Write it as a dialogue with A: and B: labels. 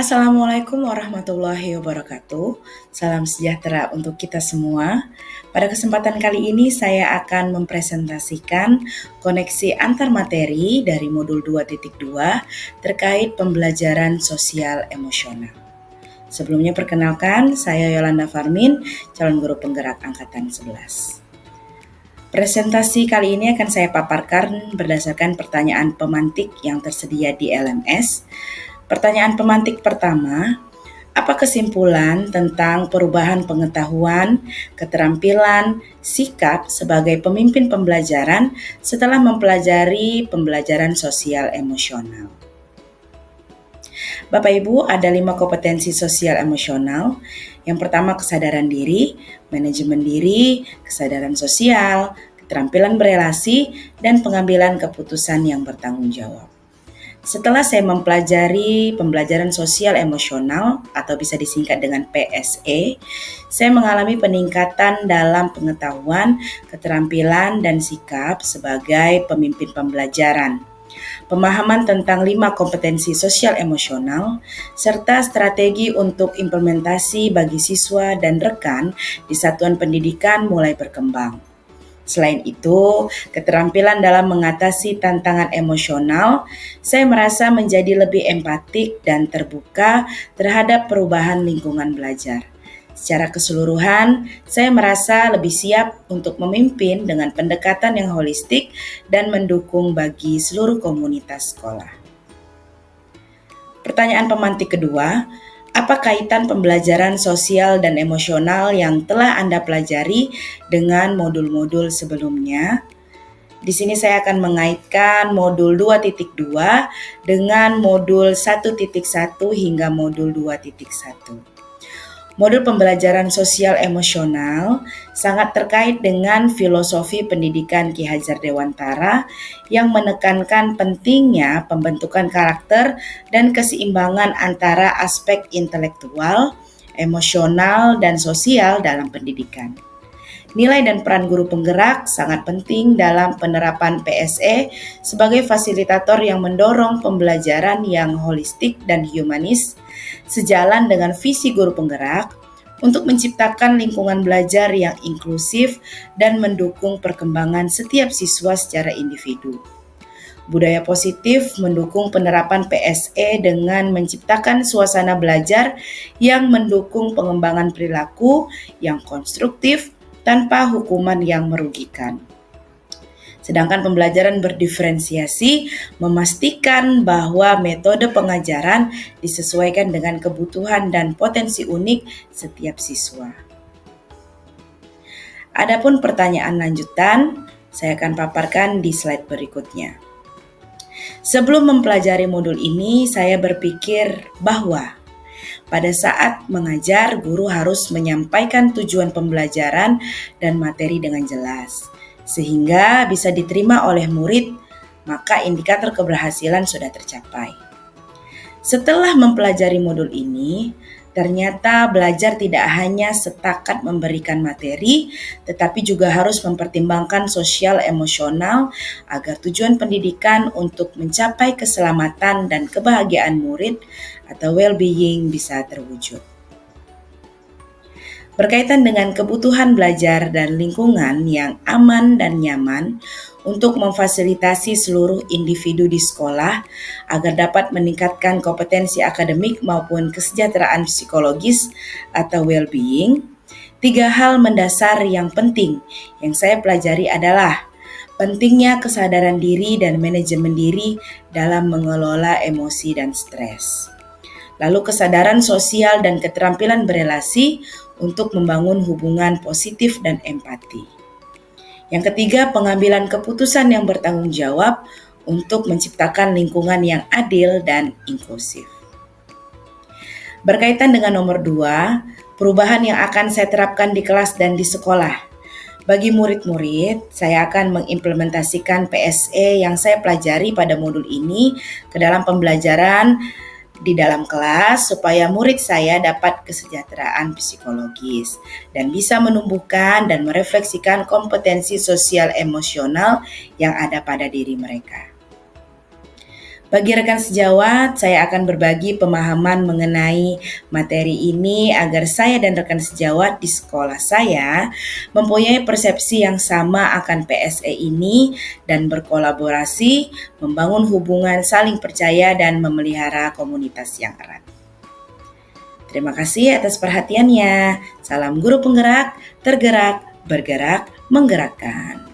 A: Assalamualaikum warahmatullahi wabarakatuh. Salam sejahtera untuk kita semua. Pada kesempatan kali ini saya akan mempresentasikan koneksi antar materi dari modul 2.2 terkait pembelajaran sosial emosional. Sebelumnya perkenalkan, saya Yolanda Farmin, calon guru penggerak angkatan 11. Presentasi kali ini akan saya paparkan berdasarkan pertanyaan pemantik yang tersedia di LMS. Pertanyaan pemantik pertama, apa kesimpulan tentang perubahan pengetahuan, keterampilan, sikap sebagai pemimpin pembelajaran setelah mempelajari pembelajaran sosial emosional? Bapak Ibu, ada 5 kompetensi sosial emosional. Yang pertama kesadaran diri, manajemen diri, kesadaran sosial, keterampilan berelasi, dan pengambilan keputusan yang bertanggung jawab. Setelah saya mempelajari pembelajaran sosial emosional atau bisa disingkat dengan PSE, saya mengalami peningkatan dalam pengetahuan, keterampilan, dan sikap sebagai pemimpin pembelajaran. Pemahaman tentang 5 kompetensi sosial emosional, serta strategi untuk implementasi bagi siswa dan rekan di satuan pendidikan mulai berkembang. Selain itu, keterampilan dalam mengatasi tantangan emosional, saya merasa menjadi lebih empatik dan terbuka terhadap perubahan lingkungan belajar. Secara keseluruhan, saya merasa lebih siap untuk memimpin dengan pendekatan yang holistik dan mendukung bagi seluruh komunitas sekolah. Pertanyaan pemantik kedua, apa kaitan pembelajaran sosial dan emosional yang telah Anda pelajari dengan modul-modul sebelumnya? Di sini saya akan mengaitkan modul 2.2 dengan modul 1.1 hingga modul 2.1. Modul pembelajaran sosial emosional sangat terkait dengan filosofi pendidikan Ki Hajar Dewantara yang menekankan pentingnya pembentukan karakter dan keseimbangan antara aspek intelektual, emosional, dan sosial dalam pendidikan. Nilai dan peran guru penggerak sangat penting dalam penerapan PSE sebagai fasilitator yang mendorong pembelajaran yang holistik dan humanis, sejalan dengan visi guru penggerak untuk menciptakan lingkungan belajar yang inklusif dan mendukung perkembangan setiap siswa secara individu. Budaya positif mendukung penerapan PSE dengan menciptakan suasana belajar yang mendukung pengembangan perilaku yang konstruktif tanpa hukuman yang merugikan. Sedangkan pembelajaran berdiferensiasi memastikan bahwa metode pengajaran disesuaikan dengan kebutuhan dan potensi unik setiap siswa. Adapun pertanyaan lanjutan, saya akan paparkan di slide berikutnya. Sebelum mempelajari modul ini, saya berpikir bahwa pada saat mengajar, guru harus menyampaikan tujuan pembelajaran dan materi dengan jelas, sehingga bisa diterima oleh murid, maka indikator keberhasilan sudah tercapai. Setelah mempelajari modul ini, ternyata belajar tidak hanya setakat memberikan materi, tetapi juga harus mempertimbangkan sosial emosional agar tujuan pendidikan untuk mencapai keselamatan dan kebahagiaan murid atau well-being bisa terwujud. Berkaitan dengan kebutuhan belajar dan lingkungan yang aman dan nyaman untuk memfasilitasi seluruh individu di sekolah agar dapat meningkatkan kompetensi akademik maupun kesejahteraan psikologis atau well-being, 3 hal mendasar yang penting yang saya pelajari adalah pentingnya kesadaran diri dan manajemen diri dalam mengelola emosi dan stres. Lalu kesadaran sosial dan keterampilan berelasi untuk membangun hubungan positif dan empati. Yang ketiga, pengambilan keputusan yang bertanggung jawab untuk menciptakan lingkungan yang adil dan inklusif. Berkaitan dengan nomor 2, perubahan yang akan saya terapkan di kelas dan di sekolah. Bagi murid-murid, saya akan mengimplementasikan PSE yang saya pelajari pada modul ini ke dalam pembelajaran di dalam kelas supaya murid saya dapat kesejahteraan psikologis dan bisa menumbuhkan dan merefleksikan kompetensi sosial emosional yang ada pada diri mereka. Bagi rekan sejawat, saya akan berbagi pemahaman mengenai materi ini agar saya dan rekan sejawat di sekolah saya mempunyai persepsi yang sama akan PSE ini dan berkolaborasi, membangun hubungan saling percaya dan memelihara komunitas yang erat. Terima kasih atas perhatiannya. Salam guru penggerak, tergerak, bergerak, menggerakkan.